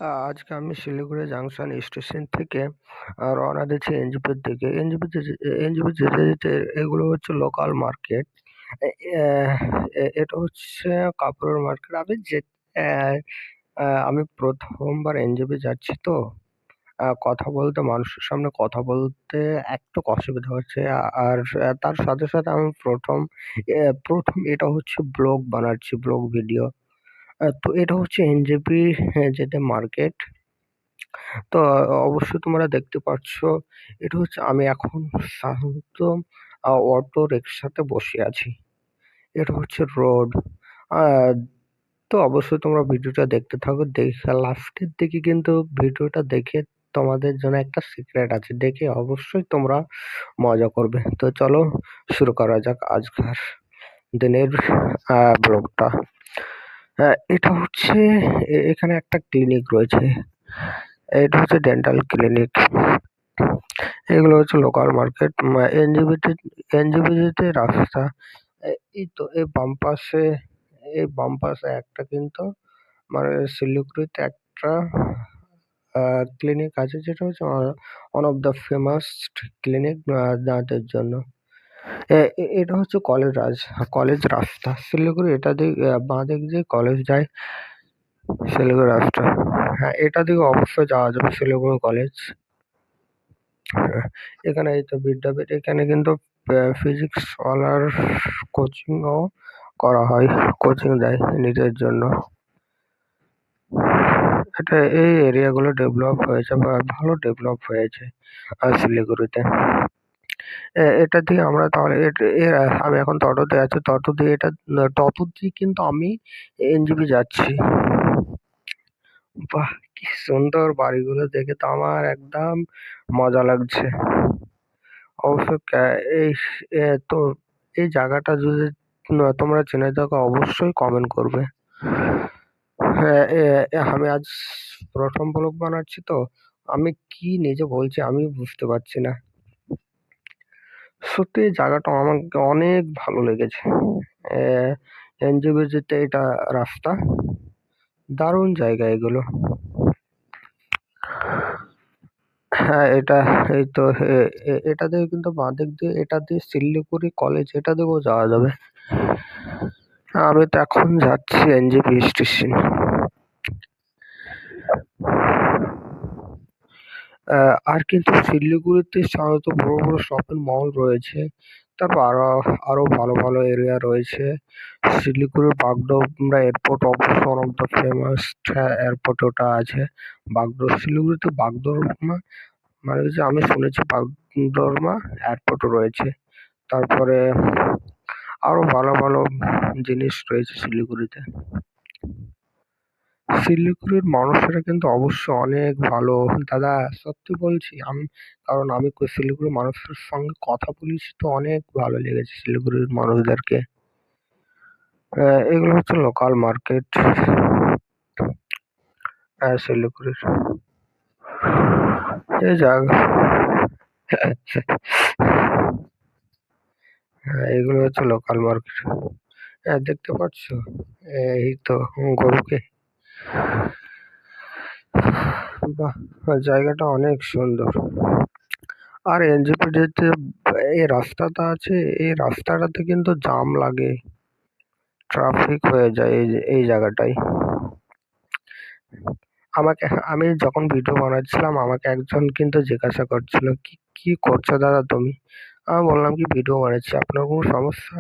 আজকে আমি Siliguri junction station থেকে রওনা দিচ্ছি এনজেপির দিকে। এনজেপি যেতে যেতে এগুলো হচ্ছে লোকাল মার্কেট। এটা হচ্ছে কাপড়ের মার্কেট। আমি প্রথমবার এনজেপি যাচ্ছি তো কথা বলতে, মানুষের সামনে কথা বলতে একটু অসুবিধা হচ্ছে। আর তার সাথে সাথে আমি প্রথম এটা হচ্ছে ব্লগ বানাচ্ছি, ব্লগ ভিডিও। তো এটা হচ্ছে এনজেপি যেতে মার্কেট। তো অবশ্যই তোমরা দেখতে পাচ্ছ, এটা হচ্ছে আমি এখন সাধারণত অটো রিক্সাতে বসে আছি। এটা হচ্ছে রোড। আহ, তো অবশ্যই তোমরা ভিডিওটা দেখতে থাকো। দেখে লাস্টের দিকে কিন্তু ভিডিওটা দেখে তোমাদের জন্য একটা সিক্রেট আছে, দেখে অবশ্যই তোমরা মজা করবে। তো চলো শুরু করা যাক আজকের দিনের ব্লগটা। এটা হচ্ছে এখানে একটা ক্লিনিক রয়েছে। এটা হচ্ছে ডেন্টাল ক্লিনিক। এগুলো হচ্ছে লোকাল মার্কেট। এনজিবিতে রাস্তা। এই তো এই বাম পাশে একটা কিন্তু মানে শিলিগুড়িতে একটা ক্লিনিক আছে, যেটা হচ্ছে one of the famous clinic দাঁতের জন্য। এটা হচ্ছে কলেজ রাস্তা শিলিগুড়ি। এটা দিয়ে বাঁ দিক দিয়ে কলেজ যায়, শিলিগুড়ি রাস্তা। হ্যাঁ, এটা দিকে অবশ্যই যাওয়া যাবে, শিলিগুড়ি কলেজ। এখানে এই তো বিদ্যাপীঠ, এখানে কিন্তু ফিজিক্স ওয়ালার কোচিংও করা হয়, কোচিং দেয় নিজের জন্য। এটা এই এরিয়াগুলো ডেভেলপ হয়েছে বা ভালো ডেভেলপ হয়েছে শিলিগুড়িতে। এটা দিয়ে আমরা তাহলে আমি এখন টোটোতে আছি, টোটো দিয়ে কিন্তু আমি এনজেপি যাচ্ছি। বাহ, কি সুন্দর বাড়িগুলো দেখে তো আমার একদম মজা লাগছে। অবশ্য এই তো এই জায়গাটা যদি তোমরা জেনে থাকো অবশ্যই কমেন্ট করবে। হ্যাঁ, আমি আজ প্রথম ব্লগ বানাচ্ছি তো আমি কি নিজে বলছি আমি বুঝতে পারছি না। সত্যি এই জায়গাটা আমাকে অনেক ভালো লেগেছে। এনজেপি যেতে এটা রাস্তা, দারুণ জায়গা এগুলো। হ্যাঁ, এই তো এটা দিয়ে কিন্তু বাঁ দিক দিয়ে, এটা দিয়ে শিলিগুড়ি কলেজ, এটা দিয়েও যাওয়া যাবে। আমি তো এখন যাচ্ছি এনজেপি স্টেশন। আর কিন্তু শিলিগুড়িতে সাধারণত বড় বড় শপিং মল রয়েছে। তারপর আরো ভালো ভালো এরিয়া রয়েছে। শিলিগুড়ির বাগডোগরা এয়ারপোর্ট অবশ্য one of the famous airport ওটা আছে। শিলিগুড়িতে বাগডোগরা মানে হচ্ছে, আমি শুনেছি বাগডোগরা এয়ারপোর্টও রয়েছে। তারপরে আরো ভালো ভালো জিনিস রয়েছে শিলিগুড়িতে। শিলিগুড়ির মানুষেরা কিন্তু অবশ্য অনেক ভালো দাদা, সত্যি বলছি। কারণ আমি শিলিগুড়ির মানুষের সঙ্গে কথা বলেছি তো অনেক ভালো লেগেছে শিলিগুড়ির মানুষদেরকে। এগুলো হচ্ছে লোকাল মার্কেট শিলিগুড়ির। এই জায়গা এগুলো হচ্ছে লোকাল মার্কেট। দেখতে পাচ্ছ এই তো গরুকে। বাহ, জায়গাটা অনেক সুন্দর। আর এনজেপি যেতে এই রাস্তাটা আছে, এই রাস্তাটাতে কিন্তু জাম লাগে, ট্রাফিক হয়ে যায় এই জায়গাটায়। আমি যখন ভিডিও বানাচ্ছিলাম আমাকে একজন কিন্তু জিজ্ঞাসা করছিল, কি কি করছো দাদা তুমি? আমি বললাম কি ভিডিও বানাচ্ছি, আপনার কোনো সমস্যা?